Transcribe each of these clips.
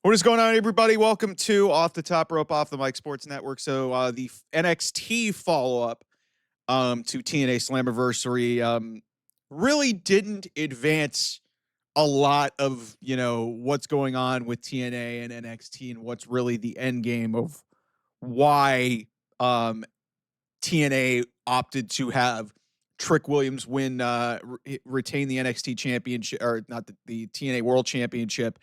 What is going on, everybody? Welcome to Off the Top Rope, Off the Mic Sports Network. So the NXT follow-up to TNA Slammiversary really didn't advance a lot of, what's going on with TNA and NXT and what's really the end game of why TNA opted to have Trick Williams win, retain the NXT championship, or not the TNA World Championship.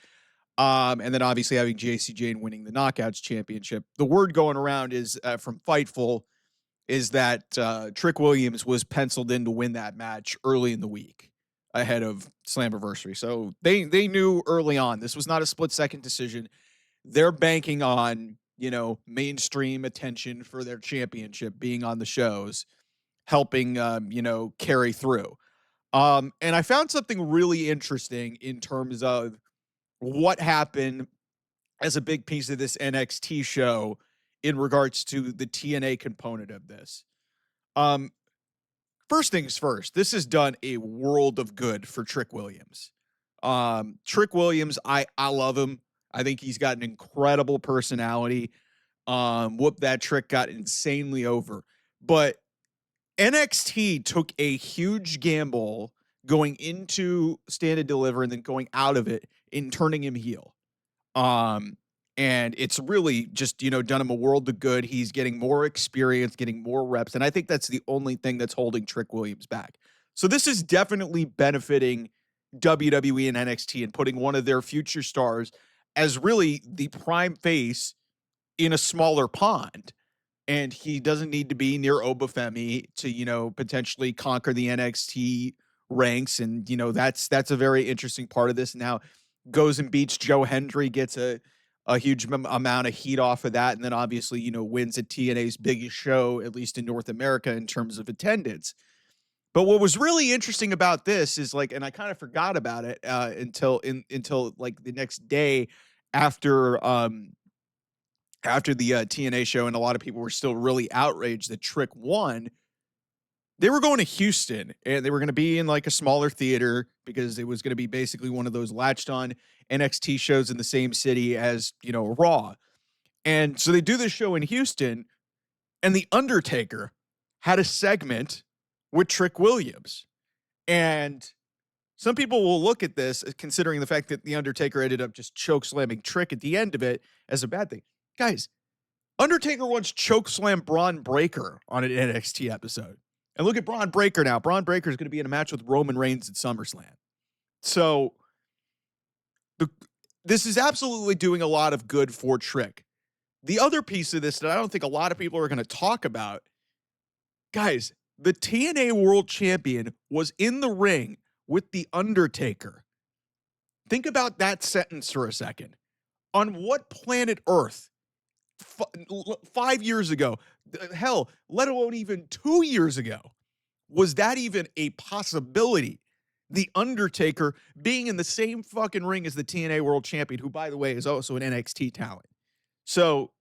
And then obviously having JC Jane winning the Knockouts Championship. The word going around is from Fightful is that Trick Williams was penciled in to win that match early in the week ahead of Slammiversary. So they knew early on this was not a split-second decision. They're banking on, mainstream attention for their championship being on the shows, helping, carry through. And I found something really interesting in terms of what happened as a big piece of this NXT show in regards to the TNA component of this. First things first, this has done a world of good for Trick Williams. Trick Williams, I love him. I think he's got an incredible personality. Whoop, that Trick got insanely over. But NXT took a huge gamble going into Stand and Deliver and then going out of it in turning him heel. And it's really just, done him a world of good. He's getting more experience, getting more reps. And I think that's the only thing that's holding Trick Williams back. So this is definitely benefiting WWE and NXT and putting one of their future stars as really the prime face in a smaller pond. And he doesn't need to be near Obafemi to, potentially conquer the NXT ranks. And, that's a very interesting part of this. Now goes and beats Joe Hendry, gets a huge amount of heat off of that. And then obviously, wins at TNA's biggest show, at least in North America in terms of attendance. But what was really interesting about this is and I kind of forgot about it until like the next day after the TNA show, and a lot of people were still really outraged that Trick won. They were going to Houston, and they were going to be in like a smaller theater because it was going to be basically one of those latched on NXT shows in the same city as, Raw. And so they do this show in Houston, and the Undertaker had a segment with Trick Williams. And some people will look at this, considering the fact that the Undertaker ended up just choke slamming Trick at the end of it, as a bad thing. Guys, Undertaker once chokeslammed Braun Breaker on an NXT episode. And look at Braun Breaker now. Braun Breaker is going to be in a match with Roman Reigns at SummerSlam. So this is absolutely doing a lot of good for Trick. The other piece of this that I don't think a lot of people are going to talk about, guys, the TNA World Champion was in the ring with The Undertaker. Think about that sentence for a second. On what planet Earth 5 years ago, hell, let alone even 2 years ago, was that even a possibility? The Undertaker being in the same fucking ring as the TNA World Champion, who, by the way, is also an NXT talent. So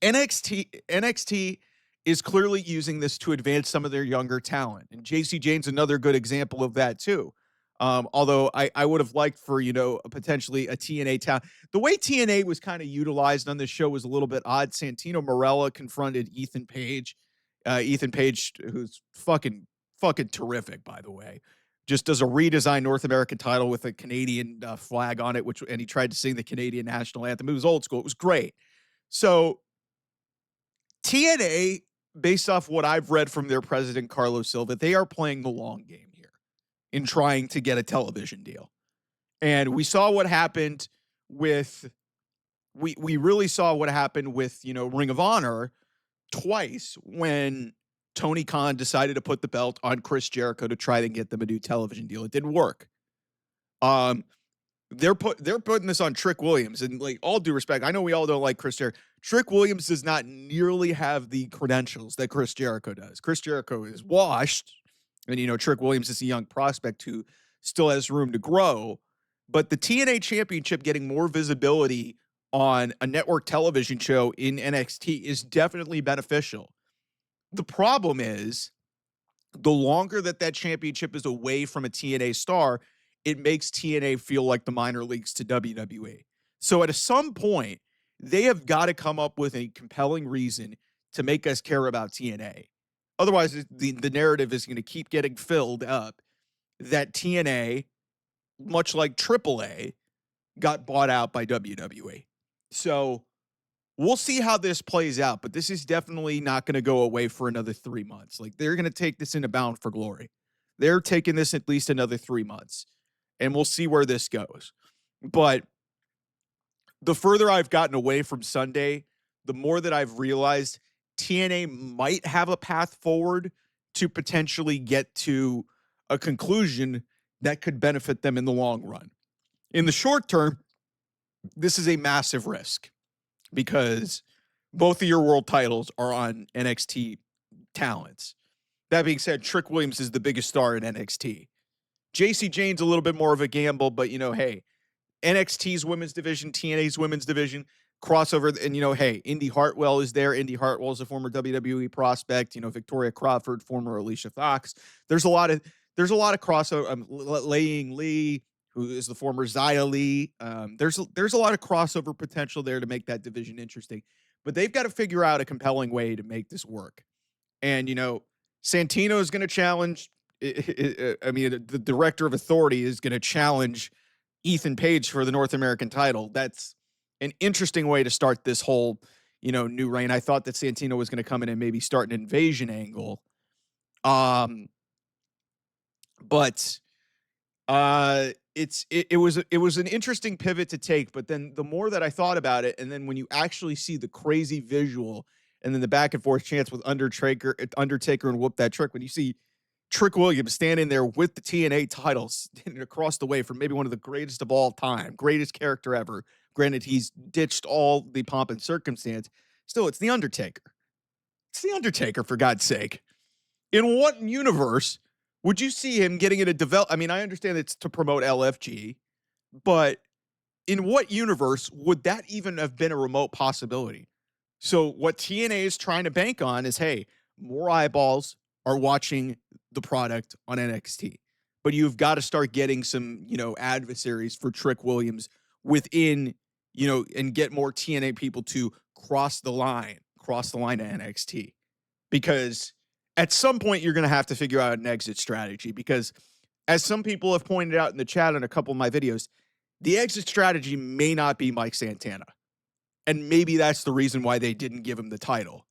NXT is clearly using this to advance some of their younger talent. And JC Jane's another good example of that too. Although I would have liked for, potentially a TNA talent. The way TNA was kind of utilized on this show was a little bit odd. Santino Marella confronted Ethan Page. Ethan Page, who's fucking terrific, by the way, just does a redesigned North American title with a Canadian flag on it, and he tried to sing the Canadian national anthem. It was old school. It was great. So TNA, based off what I've read from their president, Carlos Silva, they are playing the long game here in trying to get a television deal. And we saw what happened with, we really saw what happened with, Ring of Honor twice when Tony Khan decided to put the belt on Chris Jericho to try to get them a new television deal. It didn't work. They're putting this on Trick Williams, and like, all due respect, I know we all don't like Chris Jericho. Trick Williams does not nearly have the credentials that Chris Jericho does. Chris Jericho is washed, and Trick Williams is a young prospect who still has room to grow. But the TNA Championship getting more visibility on a network television show in NXT is definitely beneficial. The problem is, the longer that championship is away from a TNA star, it makes TNA feel like the minor leagues to WWE. So at some point, they have got to come up with a compelling reason to make us care about TNA. Otherwise, the narrative is going to keep getting filled up that TNA, much like AAA, got bought out by WWE. So we'll see how this plays out, but this is definitely not going to go away for another 3 months. Like, they're going to take this into Bound for Glory. They're taking this at least another 3 months, and we'll see where this goes. But the further I've gotten away from Sunday, the more that I've realized TNA might have a path forward to potentially get to a conclusion that could benefit them in the long run. In the short term, this is a massive risk because both of your world titles are on NXT talents. That being said, Trick Williams is the biggest star in NXT. JC Jane's a little bit more of a gamble, but hey, NXT's women's division, TNA's women's division, crossover, and hey, Indy Hartwell is there. Indy Hartwell is a former WWE prospect. Victoria Crawford, former Alicia Fox. There's a lot of crossover. Laying Lee, who is the former Xia Lee. There's a lot of crossover potential there to make that division interesting, but they've got to figure out a compelling way to make this work. And Santino is going to challenge. The director of Authority is going to challenge Ethan Page for the North American title. That's an interesting way to start this whole, new reign. I thought that Santino was going to come in and maybe start an invasion angle. But it was an interesting pivot to take, but then the more that I thought about it, and then when you actually see the crazy visual and then the back and forth chance with Undertaker and Whoop That Trick, when you see Trick Williams standing there with the TNA titles standing across the way from maybe one of the greatest of all time, greatest character ever. Granted, he's ditched all the pomp and circumstance. Still, it's the Undertaker. It's the Undertaker, for God's sake. In what universe would you see him getting into develop? I mean, I understand it's to promote LFG, but in what universe would that even have been a remote possibility? So what TNA is trying to bank on is, hey, more eyeballs are watching the product on NXT, but you've got to start getting some, adversaries for Trick Williams within, and get more TNA people to cross the line to NXT, because at some point you're going to have to figure out an exit strategy, because as some people have pointed out in the chat in a couple of my videos, the exit strategy may not be Mike Santana. And maybe that's the reason why they didn't give him the title.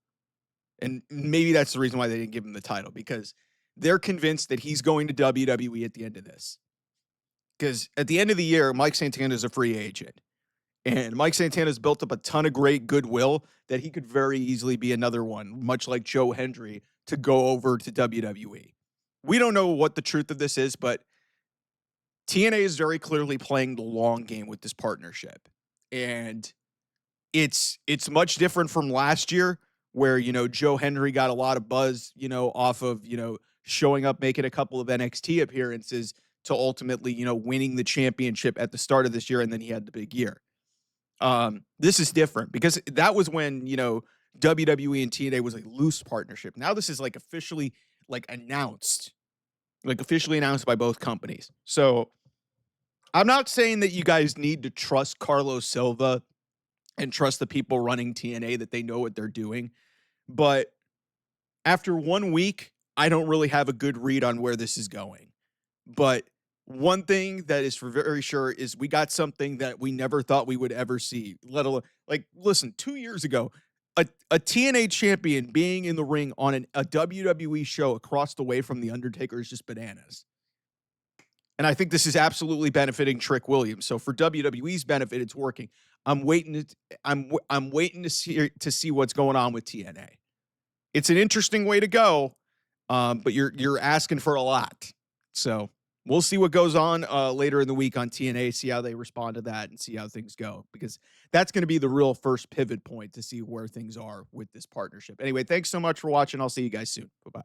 Because they're convinced that he's going to WWE at the end of this. Because at the end of the year, Mike Santana is a free agent. And Mike Santana's built up a ton of great goodwill that he could very easily be another one, much like Joe Hendry, to go over to WWE. We don't know what the truth of this is, but TNA is very clearly playing the long game with this partnership. And it's much different from last year, where, Joe Hendry got a lot of buzz, off of, showing up, making a couple of NXT appearances to ultimately, winning the championship at the start of this year. And then he had the big year. This is different because that was when, WWE and TNA was a loose partnership. Now this is officially announced by both companies. So I'm not saying that you guys need to trust Carlos Silva and trust the people running TNA, that they know what they're doing. But after 1 week, I don't really have a good read on where this is going. But one thing that is for very sure is we got something that we never thought we would ever see, let alone, listen, 2 years ago, a TNA champion being in the ring on a WWE show across the way from the Undertaker is just bananas. And I think this is absolutely benefiting Trick Williams. So for WWE's benefit, it's working. I'm waiting to see what's going on with TNA. It's an interesting way to go, but you're asking for a lot. So we'll see what goes on later in the week on TNA, see how they respond to that, and see how things go, because that's going to be the real first pivot point to see where things are with this partnership. Anyway, thanks so much for watching. I'll see you guys soon. Bye-bye.